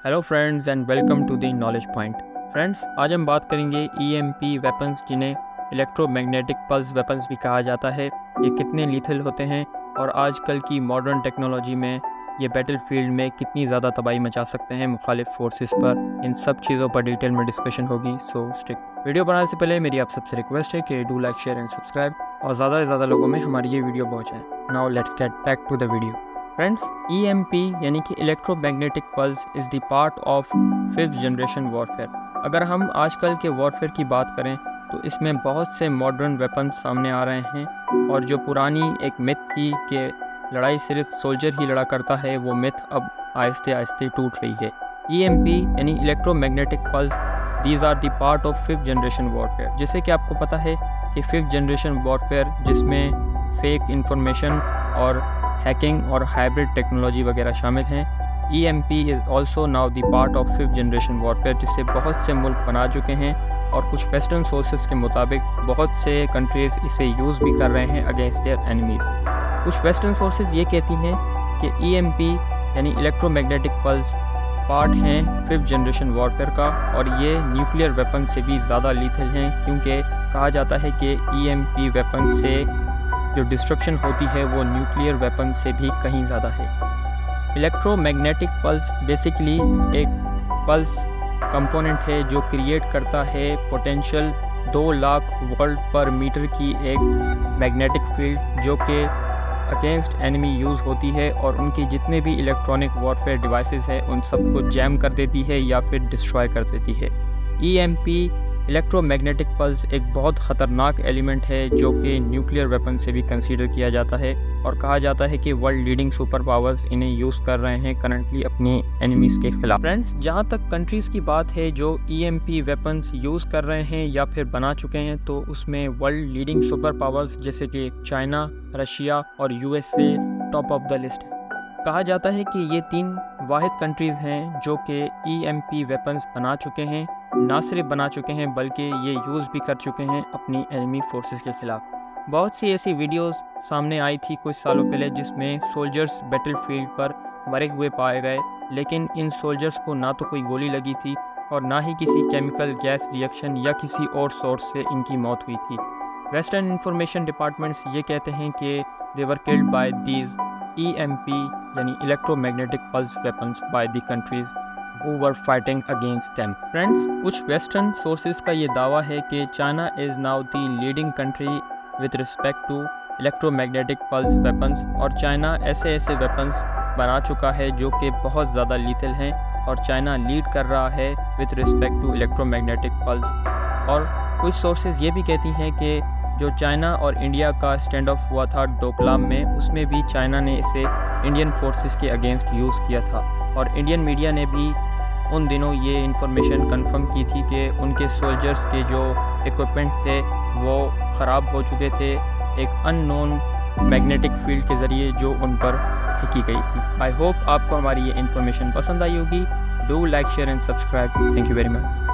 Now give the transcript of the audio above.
Hello friends and welcome to the knowledge point. Friends, आज हम बात करेंगे ईएमपी वेपन्स, जिन्हें इलेक्ट्रोमैग्नेटिक पल्स वेपन्स भी कहा जाता है। ये कितने लीथल होते हैं और आजकल की मॉडर्न टेक्नोलॉजी में ये बैटलफील्ड में कितनी ज़्यादा तबाही मचा सकते हैं मुखालिफ फोर्सेस पर। इन सब चीज़ों पर डिटेल में डिस्कशन होगी, सो स्टिक। वीडियो बनाने से पहले मेरी आप सबसे रिक्वेस्ट है कि do like, share and subscribe और ज़्यादा से ज़्यादा लोगों में हमारी ये वीडियो पहुँचाएँ। Now let's get back to the video. Friends, EMP यानी कि electromagnetic pulse is the part of 5th generation warfare. अगर हम आजकल के वॉरफेयर की बात करें तो इसमें बहुत से मॉडर्न वेपन्स सामने आ रहे हैं, और जो पुरानी एक मिथ थी कि लड़ाई सिर्फ सोल्जर ही लड़ा करता है, वो मिथ अब आहिस्ते आहिस्ते टूट रही है। EMP यानी electromagnetic pulse, these are the part of 5th generation warfare. जैसे कि आपको पता है कि 5th जनरेशन वॉरफेयर, जिसमें फेक इंफॉर्मेशन और हैकिंग और हाइब्रिड टेक्नोलॉजी वगैरह शामिल हैं, EMP is also now the part of 5th generation warfare, जिससे बहुत से मुल्क बना चुके हैं, और कुछ वेस्टर्न सोर्सेज के मुताबिक बहुत से कंट्रीज़ इसे यूज़ भी कर रहे हैं अगेंस्ट देयर एनिमीज़। कुछ वेस्टर्न सोर्सेज ये कहती हैं कि EMP यानी इलेक्ट्रोमैग्नेटिक पल्स पार्ट हैं 5th जनरेशन वॉरफेयर का, और ये न्यूक्लियर वेपन से भी ज़्यादा लीथल हैं, क्योंकि कहा जाता है कि EMP वेपन से जो डिस्ट्रक्शन होती है वो न्यूक्लियर वेपन से भी कहीं ज़्यादा है। इलेक्ट्रोमैग्नेटिक पल्स बेसिकली एक पल्स कंपोनेंट है जो क्रिएट करता है पोटेंशियल 2 लाख वोल्ट पर मीटर की एक मैग्नेटिक फील्ड, जो कि अगेंस्ट एनिमी यूज़ होती है, और उनकी जितने भी इलेक्ट्रॉनिक वॉरफेयर डिवाइसेस हैं उन सबको जैम कर देती है या फिर डिस्ट्रॉय कर देती है। EMP इलेक्ट्रोमैग्नेटिक पल्स एक बहुत ख़तरनाक एलिमेंट है जो कि न्यूक्लियर वेपन से भी कंसीडर किया जाता है, और कहा जाता है कि वर्ल्ड लीडिंग सुपर पावर्स इन्हें यूज़ कर रहे हैं करंटली अपने एनिमीज़ के खिलाफ। फ्रेंड्स, जहाँ तक कंट्रीज़ की बात है जो EMP वेपन्स यूज़ कर रहे हैं या फिर बना चुके हैं, तो उसमें वर्ल्ड लीडिंग सुपर पावर्स जैसे कि चाइना, रशिया और USA top of the list है। कहा जाता है कि ये 3 वाहिद कंट्रीज़ हैं जो कि EMP वेपन्स बना चुके हैं, ना सिर्फ बना चुके हैं बल्कि ये यूज़ भी कर चुके हैं अपनी एनिमी फोर्सेस के ख़िलाफ़। बहुत सी ऐसी वीडियोस सामने आई थी कुछ सालों पहले जिसमें सोल्जर्स बैटलफील्ड पर मरे हुए पाए गए, लेकिन इन सोल्जर्स को ना तो कोई गोली लगी थी और ना ही किसी केमिकल गैस रिएक्शन या किसी और सोर्स से इनकी मौत हुई थी। वेस्टर्न इंफॉर्मेशन डिपार्टमेंट्स ये कहते हैं कि they were killed by these EMP यानी electromagnetic pulse weapons by the countries who were fighting against them. Friends, कुछ वेस्टर्न सोर्सेज का ये दावा है कि China is now the leading country with respect to electromagnetic pulse weapons, और China ऐसे weapons बना चुका है जो कि बहुत ज़्यादा लीथल हैं, और चाइना लीड कर रहा है with respect to electromagnetic pulse. और कुछ सोर्सेज ये भी कहती हैं कि जो चाइना और इंडिया का स्टैंड ऑफ हुआ था डोकलाम में, उसमें भी चाइना ने इसे इंडियन फोर्सेस के अगेंस्ट यूज़ किया था, और इंडियन मीडिया ने भी उन दिनों ये इन्फॉर्मेशन कंफर्म की थी कि उनके सोल्जर्स के जो इक्विपमेंट थे वो ख़राब हो चुके थे एक अननोन मैग्नेटिक फील्ड के ज़रिए जो उन पर फेंकी गई थी। आई होप आपको हमारी ये इन्फॉर्मेशन पसंद आई होगी। Do like, share and subscribe. Thank you very much.